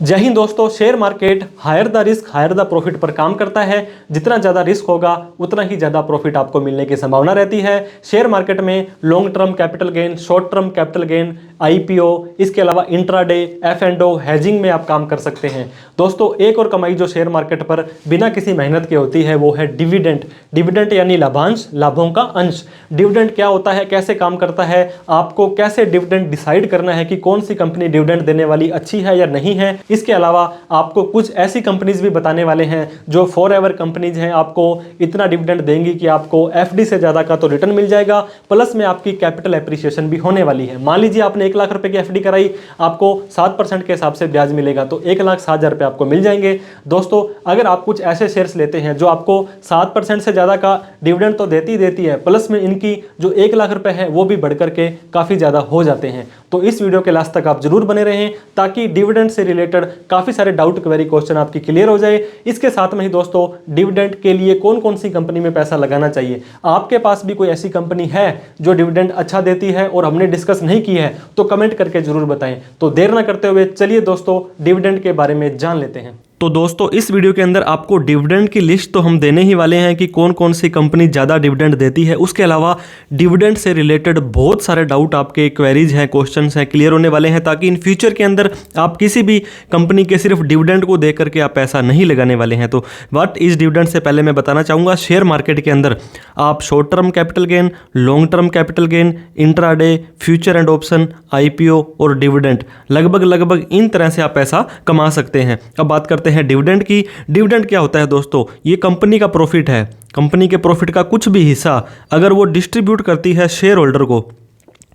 जय हिंद दोस्तों। Share market higher the risk higher the profit पर काम करता है। जितना ज़्यादा रिस्क होगा उतना ही ज़्यादा प्रॉफिट आपको मिलने की संभावना रहती है। शेयर मार्केट में long term capital gain, short term capital gain, IPO, इसके अलावा इंट्राडे, एफ&ओ, हेजिंग में आप काम कर सकते हैं। दोस्तों, एक और कमाई जो शेयर मार्केट पर बिना किसी मेहनत के होती है वो है डिविडेंड। डिविडेंड यानी लाभांश, लाभों का अंश। डिविडेंड क्या होता है, कैसे काम करता है, आपको कैसे डिविडेंड डिसाइड करना है कि कौन सी कंपनी डिविडेंड देने वाली अच्छी है या नहीं है। इसके अलावा आपको कुछ ऐसी कंपनीज भी बताने वाले हैं जो फॉरएवर कंपनीज हैं, आपको इतना डिविडेंड देंगी कि आपको एफडी से ज्यादा का तो रिटर्न मिल जाएगा, प्लस में आपकी कैपिटल एप्रिसिएशन भी होने वाली है। मान लीजिए आपने 1 लाख रुपए की एफडी कराई, आपको 7% के हिसाब से ब्याज मिलेगा, तो 1,60,000 रुपए आपको मिल जाएंगे। दोस्तों, अगर आप कुछ ऐसे शेयर्स लेते हैं जो आपको 7% से ज्यादा का डिविडेंड तो देती है, प्लस में इनकी जो 1 लाख रुपए है वो भी बढ़ करके काफी ज्यादा हो जाते हैं। तो इस वीडियो के लास्ट तक आप जरूर बने रहें ताकि डिविडेंड से रिलेटेड काफी सारे डाउट क्वेरी क्वेश्चन आपकी क्लियर हो जाए। इसके साथ में ही दोस्तों, डिविडेंड के लिए कौन कौन सी कंपनी में पैसा लगाना चाहिए, आपके पास भी कोई ऐसी कंपनी है जो डिविडेंड अच्छा देती है और हमने डिस्कस नहीं की है तो कमेंट करके जरूर बताएं। तो देर ना करते हुए चलिए दोस्तों डिविडेंड के बारे में जान लेते हैं। तो दोस्तों, इस वीडियो के अंदर आपको डिविडेंड की लिस्ट तो हम देने ही वाले हैं कि कौन कौन सी कंपनी ज़्यादा डिविडेंड देती है। उसके अलावा डिविडेंड से रिलेटेड बहुत सारे डाउट, आपके क्वेरीज हैं, क्वेश्चंस हैं, क्लियर होने वाले हैं ताकि इन फ्यूचर के अंदर आप किसी भी कंपनी के सिर्फ डिविडेंड को देख करके आप पैसा नहीं लगाने वाले हैं। तो व्हाट इज डिविडेंड से पहले मैं बताना चाहूँगा, शेयर मार्केट के अंदर आप short term capital gain, long term capital gain, intraday, future and option, IPO और डिविडेंड लगभग इन तरह से आप पैसा कमा सकते हैं। अब बात करते हैं डिविडेंड की। डिविडेंड क्या होता है दोस्तों, ये कंपनी का प्रॉफिट है। कंपनी के प्रॉफिट का कुछ भी हिस्सा अगर वो डिस्ट्रीब्यूट करती है शेयर होल्डर को,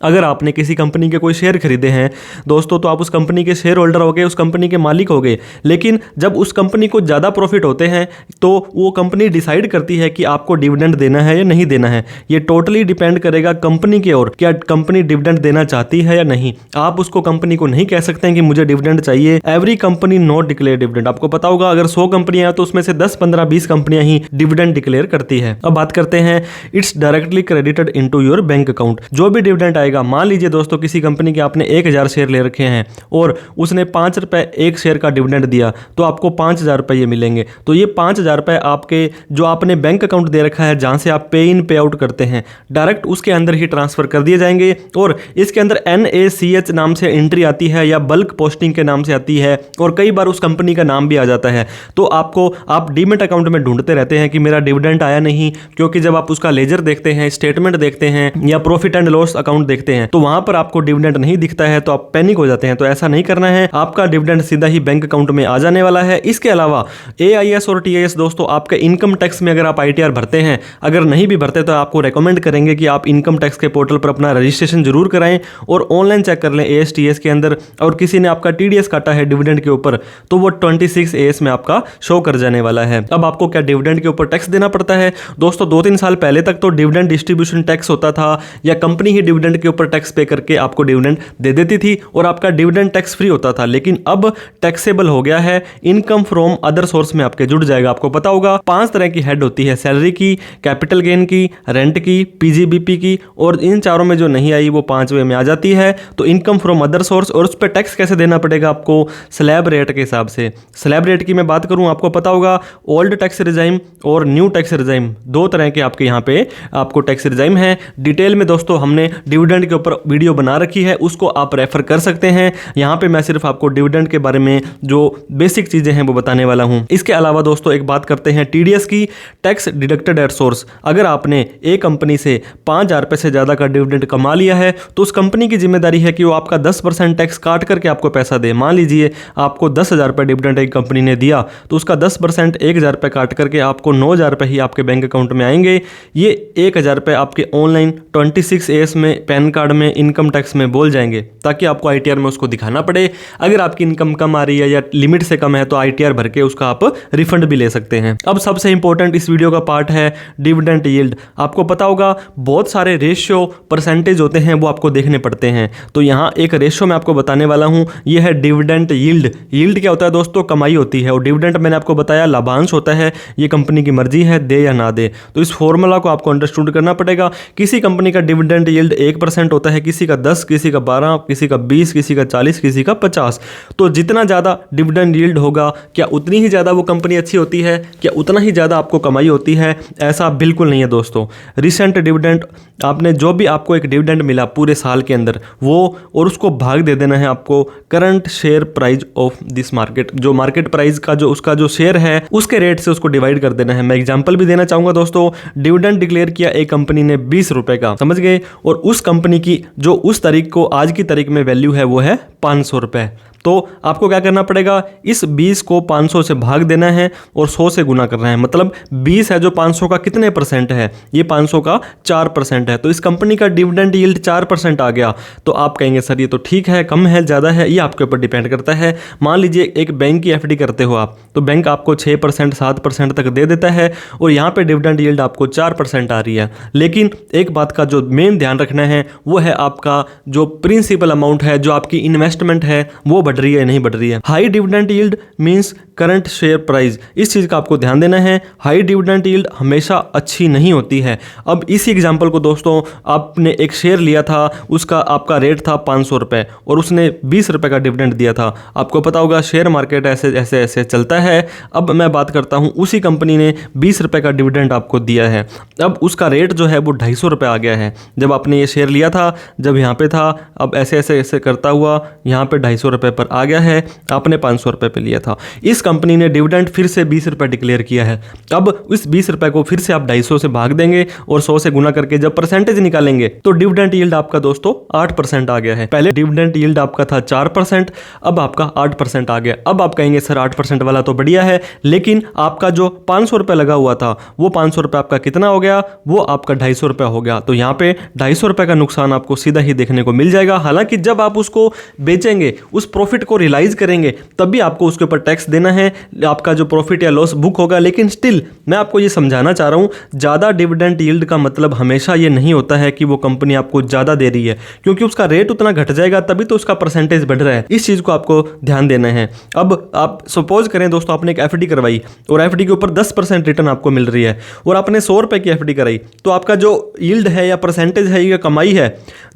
अगर आपने किसी कंपनी के कोई शेयर खरीदे हैं दोस्तों, तो आप उस कंपनी के शेयर होल्डर हो गए, उस कंपनी के मालिक हो गए। लेकिन जब उस कंपनी को ज़्यादा प्रॉफिट होते हैं तो वो कंपनी डिसाइड करती है कि आपको डिविडेंड देना है या नहीं देना है। ये टोटली डिपेंड करेगा कंपनी के ओर, क्या कंपनी डिविडेंड देना चाहती है या नहीं। आप उसको कंपनी को नहीं कह सकते हैं कि मुझे डिविडेंड चाहिए। Every company not declare dividend. आपको पता होगा अगर 100 कंपनियां हैं तो उसमें से 10, 15, 20 कंपनियां ही डिविडेंड डिक्लेयर करती है। अब बात करते हैं, it's directly credited into your bank account. जो भी डिविडेंड आएगा, मान लीजिए दोस्तों किसी कंपनी के आपने 1000 शेयर ले रखे हैं और उसने 5 रुपए एक शेयर का डिविडेंड दिया, तो आपको 5000 रुपए ये मिलेंगे। तो ये 5000 रुपए आपके जो आपने बैंक अकाउंट दे रखा है जहां से आप पे इन पे आउट करते हैं, डायरेक्ट उसके अंदर ही ट्रांसफर कर दिए जाएंगे। और इसके अंदर NACH नाम से एंट्री आती है या बल्क पोस्टिंग के नाम से आती है, और कई बार उस कंपनी का नाम भी आ जाता है। तो आप डीमेट अकाउंट में ढूंढते रहते हैं कि मेरा डिविडेंड आया नहीं, क्योंकि जब आप उसका लेजर देखते हैं, स्टेटमेंट देखते हैं या प्रॉफिट एंड लॉस अकाउंट देखते हैं तो वहां पर आपको डिविडेंड नहीं दिखता है तो आप पैनिक हो जाते हैं। तो ऐसा नहीं करना है, आपका डिविडेंड सीधा ही बैंक अकाउंट में आ जाने वाला है। इसके अलावा AIS और TIS दोस्तों, आपके इनकम टैक्स में अगर आप ITR भरते हैं, अगर नहीं भी भरते तो आपको रेकमेंड करेंगे कि आप इनकम टैक्स के पोर्टल पर अपना रजिस्ट्रेशन जरूर कराएं और ऑनलाइन चेक कर लें AS TS के अंदर। और किसी ने आपका TDS काटा है डिविडेंड के ऊपर तो वो 26 AS में आपका शो कर जाने वाला है। अब आपको क्या डिविडेंड के ऊपर टैक्स देना पड़ता है दोस्तों? 2-3 साल पहले तक तो डिविडेंड डिस्ट्रीब्यूशन टैक्स होता था या कंपनी ही डिविडेंड के ऊपर टैक्स पे करके आपको डिविडेंड दे देती थी और आपका डिविडेंड टैक्स फ्री होता था। लेकिन अब टैक्सेबल हो गया है, इनकम फ्रॉम अदर सोर्स में आपके जुड़ जाएगा। आपको पता होगा 5 तरह की हेड होती है, सैलरी की, कैपिटल गेन की, रेंट की, PGBP की, और इन चारों में जो नहीं आई वो 5वें में आ जाती है। तो इनकम फ्रॉम अदर सोर्स, और उस पर टैक्स कैसे देना पड़ेगा आपको? स्लैब रेट के हिसाब से। स्लैब रेट की मैं बात करूं, आपको पता होगा ओल्ड टैक्स रिजाइम और न्यू टैक्स रिजाइम, 2 तरह के आपके यहाँ पे आपको टैक्स रिजाइम है। डिटेल में दोस्तों हमने डिविडेंड के ऊपर वीडियो बना रखी है, उसको आप रेफर कर सकते हैं। यहां पे मैं सिर्फ आपको डिविडेंड के बारे में जो बेसिक चीजें हैं वो बताने वाला हूं। इसके अलावा दोस्तों एक बात करते हैं TDS की, टैक्स डिडक्टेड एट सोर्स। अगर आपने एक कंपनी से 5000 रुपए से ज्यादा का डिविडेंड कमा लिया है तो उस कंपनी की जिम्मेदारी है कि वो आपका 10% टैक्स काट करके आपको पैसा दे। मान लीजिए आपको 10,000 रुपए डिविडेंड एक कंपनी ने दिया तो उसका 10% 1000 रुपए काट करके आपको 9000 रुपए ही आपके बैंक अकाउंट में आएंगे। ये 1000 रुपए आपके ऑनलाइन 26 AS में, पैन कार्ड में, इनकम टैक्स में बोल जाएंगे ताकि आपको ITR में उसको दिखाना पड़े। अगर आपकी इनकम कम आ रही है या लिमिट से कम है तो ITR भर के उसका आप रिफंड भी ले सकते हैं। अब सबसे इंपॉर्टेंट इस वीडियो का पार्ट है डिविडेंड यील्ड। आपको पता होगा बहुत सारे रेशियो, परसेंटेज होते हैं वो आपको देखने पड़ते हैं। तो यहाँ एक रेशियो मैं आपको बताने वाला हूँ, ये है डिविडेंड यील्ड। यील्ड क्या होता है दोस्तों? कमाई होती है, और डिविडेंड मैंने आपको बताया लाभांश होता है। ये कंपनी की मर्जी है दे या ना दे। तो इस फॉर्मूला को आपको अंडरस्टूड करना पड़ेगा। किसी कंपनी का डिविडेंड यील्ड 1% 5% होता है, किसी का 10, किसी का 12, किसी का 20, किसी का 40, किसी का 50। तो जितना ज़्यादा डिविडेंड यील्ड होगा, क्या उतनी ही ज़्यादा वो कंपनी अच्छी होती है, क्या उतना ही ज़्यादा आपको कमाई होती है? ऐसा बिल्कुल नहीं है दोस्तों। रिसेंट डिविडेंड, आपने जो भी आपको एक डिविडेंड मिला पूरे साल के अंदर, वो और उसको भाग दे देना है आपको current share price of this market, जो मार्केट प्राइस का जो उसका जो शेयर है उसके रेट से उसको डिवाइड कर देना है। मैं एग्जांपल भी देना चाहूंगा दोस्तों। डिविडेंड डिक्लेयर किया एक कंपनी ने 20 रुपए का, समझ गए, और उस कंपनी की जो उस तारीख को आज की तारीख में वैल्यू है वो है 500 रुपए। तो आपको क्या करना पड़ेगा, इस 20 को 500 से भाग देना है और 100 से गुना करना है। मतलब 20 है जो 500 का कितने परसेंट है, ये 500 का 4% है। तो इस कंपनी का डिविडेंड यील्ड 4% आ गया। तो आप कहेंगे सर ये तो ठीक है, कम है, ज़्यादा है, ये आपके ऊपर डिपेंड करता है। मान लीजिए एक बैंक की एफडी करते हो आप, तो बैंक आपको 6%, 7% तक दे देता है और यहाँ पे डिविडेंड यील्ड आपको 4% आ रही है। लेकिन एक बात का जो मेन ध्यान रखना है वो है आपका जो प्रिंसिपल अमाउंट है, जो आपकी इन्वेस्टमेंट है, वो बढ़ रही है नहीं बढ़ रही है। High dividend yield means current share price, इस चीज का आपको ध्यान देना है। हाई डिविडेंड यील्ड हमेशा अच्छी नहीं होती है। अब इसी एग्जांपल को दोस्तों, आपने एक शेयर लिया था, उसका आपका रेट था 500 रुपए और उसने 20 रुपए का डिविडेंड दिया था। आपको पता होगा शेयर मार्केट ऐसे ऐसे ऐसे चलता है। अब मैं बात करता हूं, उसी कंपनी ने 20 रुपए का डिविडेंड आपको दिया है। अब उसका रेट जो है वो 250 रुपए आ गया है। जब आपने ये शेयर लिया था, जब यहाँ पे था, अब ऐसे ऐसे ऐसे करता हुआ यहाँ पे 250 रुपए पर आ गया है, आपने 500 रुपए पे लिया था। इस कंपनी ने डिविडेंड फिर से 20 रुपए डिक्लेयर किया है। अब उस 20 रुपए को फिर से आप 250 से भाग देंगे और 100 से गुना करके जब परसेंटेज निकालेंगे तो डिविडेंड यील्ड आपका दोस्तों 8% आ गया है। पहले डिविडेंड यील्ड आपका था 4%, अब आपका 8% आ गया। अब आप कहेंगे सर 8% वाला तो बढ़िया है, लेकिन आपका जो 500 रुपए लगा हुआ था वो 500 रुपए आपका कितना हो गया, वो आपका 250 रुपए हो गया। तो यहाँ पे 250 रुपए का नुकसान आपको सीधा ही देखने को मिल जाएगा। हालांकि जब आप उसको बेचेंगे, उस प्रॉफिट को रियलाइज करेंगे, तब भी आपको उसके ऊपर टैक्स देना है, आपका जो प्रॉफिट या लॉस बुक होगा। लेकिन स्टिल मैं आपको ये समझाना चाह रहा हूँ, ज़्यादा डिविडेंड यील्ड का मतलब हमेशा ये नहीं होता है कि वो कंपनी आपको ज़्यादा दे रही है, क्योंकि उसका रेट उतना घट जाएगा तभी तो उसका परसेंटेज बढ़ रहा है। इस चीज़ को आपको ध्यान देना है। अब आप सपोज करें दोस्तों, आपने एक एफडी करवाई और एफडी के ऊपर 10% रिटर्न आपको मिल रही है और आपने 100 रुपए की एफडी कराई, तो आपका जो यील्ड है या परसेंटेज है या कमाई है,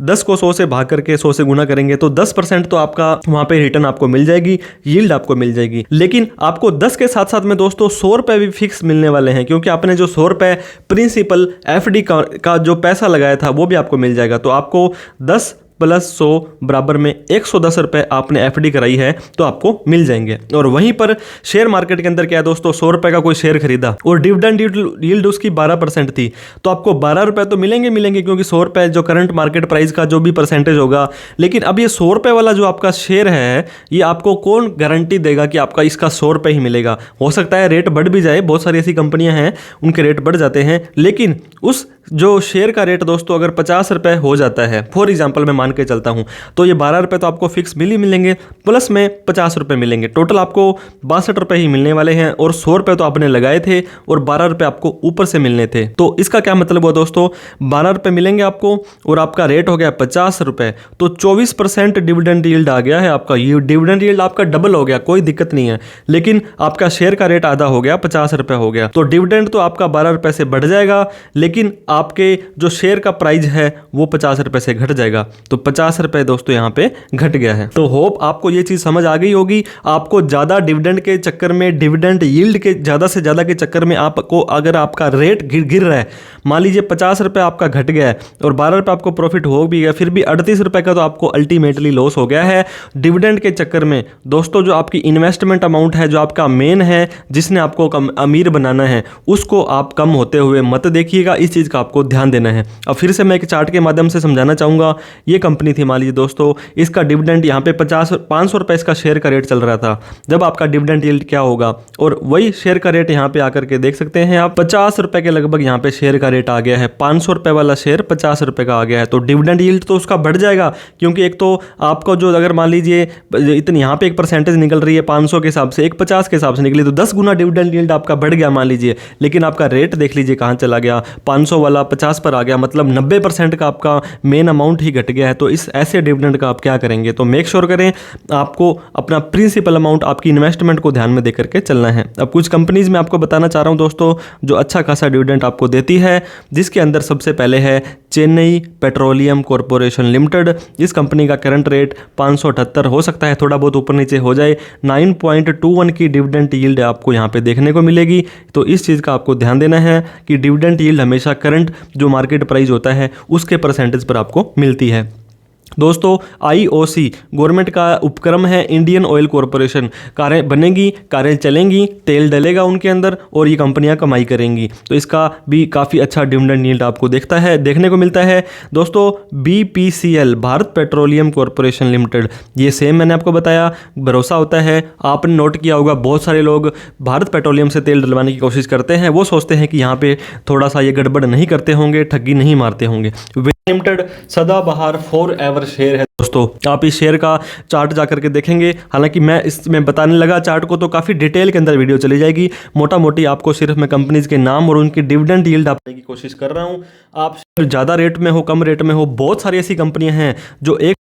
10 को 100 से भाग करके 100 से गुना करेंगे तो 10% तो आपका वहाँ पे रिटर्न आपको मिल जाएगी, यील्ड आपको मिल जाएगी। लेकिन आपको 10 के साथ साथ में दोस्तों 100 रुपए भी फिक्स मिलने वाले हैं, क्योंकि आपने जो 100 रुपए प्रिंसिपल एफडी का जो पैसा लगाया था वो भी आपको मिल जाएगा। तो आपको 10 प्लस 100 बराबर में 110 रुपए आपने एफडी कराई है तो आपको मिल जाएंगे। और वहीं पर शेयर मार्केट के अंदर क्या है दोस्तों, 100 रुपए का कोई शेयर खरीदा और डिविडेंड यील्ड उसकी 12% थी, तो आपको 12 रुपए तो मिलेंगे, क्योंकि 100 रुपए जो करंट मार्केट प्राइस का जो भी परसेंटेज होगा। लेकिन अब ये 100 रुपए वाला जो आपका शेयर है, ये आपको कौन गारंटी देगा कि आपका इसका 100 रुपए ही मिलेगा? हो सकता है रेट बढ़ भी जाए, बहुत सारी ऐसी कंपनियां हैं उनके रेट बढ़ जाते हैं, लेकिन उस जो शेयर का रेट दोस्तों अगर 50 रुपए हो जाता है, फॉर एग्जांपल मैं मान के चलता हूं, तो ये 12 रुपए तो आपको फिक्स मिलेंगे, प्लस में 50 रुपए मिलेंगे, टोटल आपको 62 रुपए ही मिलने वाले हैं। और 100 रुपए तो आपने लगाए थे और 12 रुपए आपको ऊपर से मिलने थे। तो इसका क्या मतलब हुआ दोस्तों, 12 रुपए मिलेंगे आपको और आपका रेट हो गया 50 रुपए, तो 24% डिविडेंड यील्ड आ गया है आपका। ये डिविडेंड यील्ड आपका डबल हो गया, कोई दिक्कत नहीं है, लेकिन आपका शेयर का रेट आधा हो गया, 50 रुपए हो गया। तो डिविडेंड तो आपका 12 रुपए से बढ़ जाएगा, लेकिन आपके जो शेयर का प्राइस है वो 50 रुपए से घट जाएगा। तो 50 रुपए दोस्तों यहाँ पे घट गया है। तो होप आपको ये चीज समझ आ गई होगी। आपको ज्यादा डिविडेंड के चक्कर में, डिविडेंड यील्ड के ज्यादा से ज्यादा के चक्कर में आपको अगर आपका रेट गिर रहा है, मान लीजिए 50 रुपए आपका घट गया है और 12 रुपए आपको प्रॉफिट हो भी गया, फिर भी 38 रुपए का तो आपको अल्टीमेटली लॉस हो गया है डिविडेंड के चक्कर में। दोस्तों जो आपकी इन्वेस्टमेंट अमाउंट है, जो आपका मेन है, जिसने आपको अमीर बनाना है, उसको आप कम होते हुए मत देखिएगा। इस चीज का आपको ध्यान देना है। अब फिर से मैं एक चार्ट के माध्यम से समझाना चाहूंगा। ये कंपनी थी, मान लीजिए दोस्तों, इसका डिविडेंड यहाँ पे 500 रुपए इसका शेयर का रेट चल रहा था। जब आपका डिविडेंड यील्ड क्या होगा, और वही शेयर का रेट यहाँ पे आकर के देख सकते हैं आप, 50 रुपए के लगभग यहाँ पे शेयर का रेट आ गया है। 500 रुपए वाला शेयर 50 रुपए का आ गया है, तो डिविडेंड यील्ड तो उसका बढ़ जाएगा, क्योंकि एक तो आपको जो अगर मान लीजिए इतनी यहाँ पे एक परसेंटेज निकल रही है 500 के हिसाब से, एक 50 के हिसाब से निकली, तो 10 गुना डिविडेंड यील्ड आपका बढ़ गया मान लीजिए। लेकिन आपका रेट देख लीजिए कहाँ चला गया, 500 वाला 50 पर आ गया, मतलब 90% का आपका मेन अमाउंट ही घट गया है। तो इस ऐसे डिविडेंड का आप क्या करेंगे? तो मेक श्योर करें आपको अपना प्रिंसिपल अमाउंट, आपकी इन्वेस्टमेंट को ध्यान में देकर के चलना है। अब कुछ कंपनीज में आपको बताना चाह रहा हूं दोस्तों, जो अच्छा खासा डिविडेंड आपको देती है, जिसके अंदर सबसे पहले है चेन्नई पेट्रोलियम कॉरपोरेशन लिमिटेड। इस कंपनी का करंट रेट 578 हो सकता है, थोड़ा बहुत ऊपर नीचे हो जाए। 9.21 की डिविडेंड यील्ड आपको यहाँ पे देखने को मिलेगी। तो इस चीज़ का आपको ध्यान देना है कि डिविडेंड यील्ड हमेशा करंट जो मार्केट प्राइस होता है उसके परसेंटेज पर आपको मिलती है। दोस्तों IOC गवर्नमेंट का उपक्रम है, इंडियन ऑयल कॉरपोरेशन। कारें बनेगी, कारें चलेंगी, तेल डलेगा उनके अंदर और ये कंपनियां कमाई करेंगी। तो इसका भी काफ़ी अच्छा डिविडेंड यील्ड आपको देखने को मिलता है। दोस्तों BPCL Bharat petroleum corporation limited, ये सेम मैंने आपको बताया, भरोसा होता है। आपने नोट किया होगा बहुत सारे लोग भारत पेट्रोलियम से तेल डलवाने की कोशिश करते हैं, वो सोचते हैं कि यहाँ पे थोड़ा सा ये गड़बड़ नहीं करते होंगे, ठगी नहीं मारते होंगे। लिमिटेड सदाबहार फॉरएवर शेयर है। दोस्तों आप इस शेयर का चार्ट जाकर के देखेंगे, हालांकि मैं इसमें बताने लगा चार्ट को तो काफ़ी डिटेल के अंदर वीडियो चली जाएगी। मोटा मोटी आपको सिर्फ मैं कंपनीज के नाम और उनकी डिविडेंड यील्ड आपने की कोशिश कर रहा हूं। आप ज़्यादा रेट में हो, कम रेट में हो, बहुत सारी ऐसी कंपनियां हैं जो एक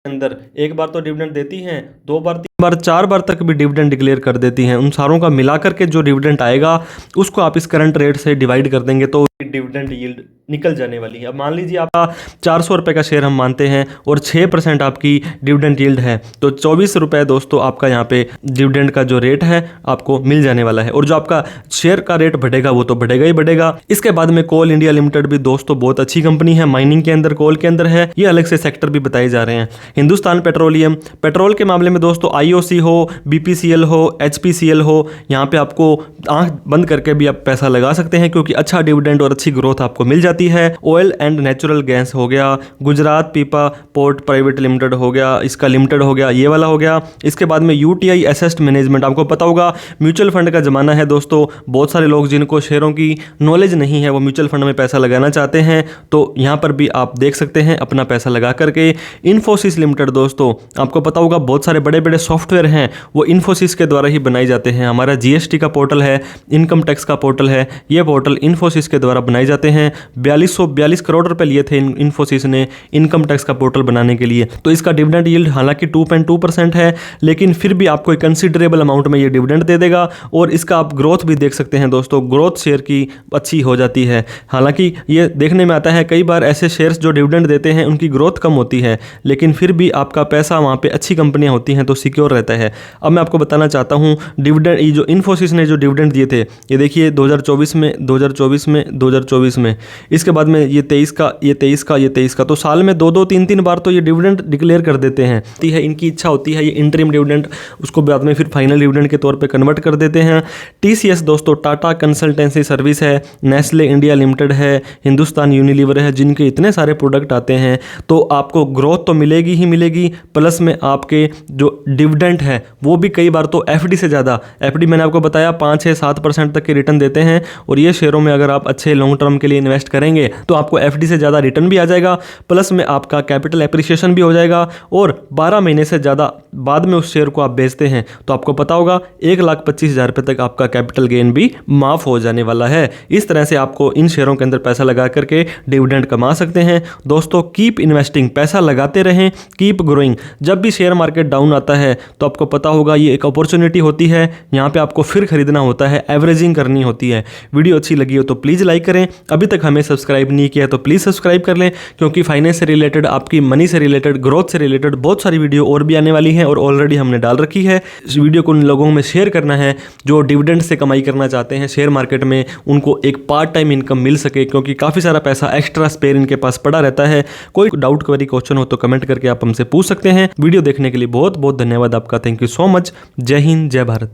बार तो डिविडेंड देती हैं, 2 बार, 3 बार, 4 बार तक भी डिविडेंड डिक्लेयर कर देती हैं। उन सारों का मिलाकर के जो डिविडेंड आएगा उसको आप इस करंट रेट से डिवाइड कर देंगे तो डिविडेंड यील्ड निकल जाने वाली है। अब मान लीजिए आपका 400 रुपये का शेयर हम मानते हैं और 6% आपकी डिविडेंड यील्ड है, तो 24 रुपये दोस्तों आपका यहाँ पे डिविडेंड का जो रेट है आपको मिल जाने वाला है। और जो आपका शेयर का रेट बढ़ेगा वो तो बढ़ेगा ही बढ़ेगा। इसके बाद में कोल इंडिया लिमिटेड भी दोस्तों बहुत अच्छी कंपनी है, माइनिंग के अंदर, कोल के अंदर है, ये अलग से सेक्टर भी बताए जा रहे हैं। हिंदुस्तान पेट्रोलियम, पेट्रोल के मामले में दोस्तों IOC हो, BPCL हो, HPCL हो, यहाँ पे आपको आंख बंद करके भी आप पैसा लगा सकते हैं क्योंकि अच्छा डिविडेंड और अच्छी ग्रोथ आपको मिल जाती है। ऑयल एंड नेचुरल गैस हो गया, गुजरात पीपा पोर्ट प्राइवेट लिमिटेड हो गया, इसका लिमिटेड हो गया, ये वाला हो गया। इसके बाद में UTI एसेट मैनेजमेंट, आपको पता होगा म्यूचुअल फंड का ज़माना है दोस्तों, बहुत सारे लोग जिनको शेयरों की नॉलेज नहीं है वो म्यूचुअल फंड में पैसा लगाना चाहते हैं, तो यहाँ पर भी आप देख सकते हैं अपना पैसा लगा करके। इन्फोसिस लिमिटेड दोस्तों, आपको पता होगा बहुत सारे बड़े बड़े सॉफ्टवेयर हैं वो इन्फोसिस के द्वारा ही बनाए जाते हैं। हमारा GST का पोर्टल है, इनकम टैक्स का पोर्टल है, ये पोर्टल इन्फोसिस के द्वारा बनाए जाते हैं। 4242 करोड़ रुपए लिए थे इन्फोसिस ने इनकम टैक्स का पोर्टल बनाने के लिए। तो इसका डिविडेंड यील्ड हालांकि 2.2% है, लेकिन फिर भी आपको एक कंसिडरेबल अमाउंट में ये डिविडेंड दे देगा। और इसका आप ग्रोथ भी देख सकते हैं दोस्तों, ग्रोथ शेयर की अच्छी हो जाती है। हालांकि ये देखने में आता है कई बार ऐसे शेयर्स जो डिविडेंड देते हैं उनकी ग्रोथ कम होती है, लेकिन फिर भी आपका पैसा वहाँ पे अच्छी कंपनियाँ होती हैं तो सिक्योर रहता है। अब मैं आपको बताना चाहता हूँ डिविडेंड, ये जो इन्फोसिस ने जो डिविडेंड दिए थे, ये देखिए 2024 में, इसके बाद में ये 23 का, तो साल में 2-2, 3-3 बार तो ये डिविडेंड डिक्लेयर कर देते हैं। इनकी इच्छा होती है ये इंटरिम डिविडेंड उसको बाद में फिर फाइनल डिविडेंड के तौर पे कन्वर्ट कर देते हैं। TCS दोस्तों टाटा कंसल्टेंसी सर्विस है, नेस्ले इंडिया लिमिटेड है, हिंदुस्तान यूनिलीवर है, जिनके इतने सारे प्रोडक्ट आते हैं, तो आपको ग्रोथ तो मिलेगी ही मिलेगी, प्लस में आपके जो डिविडेंड है वो भी कई बार तो FD से ज़्यादा, FD मैंने आपको बताया 5-7% तक के रिटर्न देते हैं, और ये शेयरों में अगर आप अच्छे लॉन्ग टर्म के लिए इन्वेस्ट करेंगे तो आपको FD से ज़्यादा रिटर्न भी आ जाएगा, प्लस में आपका कैपिटल एप्रिसिएशन भी हो जाएगा। और 12 महीने से ज़्यादा बाद में उस शेयर को आप बेचते हैं तो आपको पता होगा 1,25,000 रुपये तक आपका कैपिटल गेन भी माफ़ हो जाने वाला है। इस तरह से आपको इन शेयरों के अंदर पैसा लगा करके डिविडेंड कमा सकते हैं। दोस्तों कीप इन्वेस्टिंग, पैसा लगाते रहें, कीप ग्रोइंग। जब भी शेयर मार्केट डाउन आता है तो आपको पता होगा ये एक अपॉर्चुनिटी होती है, यहाँ पे आपको फिर खरीदना होता है, एवरेजिंग करनी होती है। वीडियो अच्छी लगी हो तो प्लीज़ लाइक करें, अभी तक हमें सब्सक्राइब नहीं किया तो प्लीज़ सब्सक्राइब कर लें, क्योंकि फाइनेंस से रिलेटेड, आपकी मनी से रिलेटेड, ग्रोथ से रिलेटेड बहुत सारी वीडियो और भी आने वाली हैं और ऑलरेडी हमने डाल रखी है। इस वीडियो को उन लोगों में शेयर करना है जो डिविडेंड से कमाई करना चाहते हैं शेयर मार्केट में, उनको एक पार्ट टाइम इनकम मिल सके, क्योंकि काफ़ी सारा पैसा एक्स्ट्रा स्पेयर इनके पास पड़ा रहता है। कोई डाउट क्वेरी क्वेश्चन हो तो कमेंट करके आप हमसे पूछ सकते हैं। वीडियो देखने के लिए बहुत बहुत धन्यवाद आपका। Thank you so much. जय हिंद, जय भारत।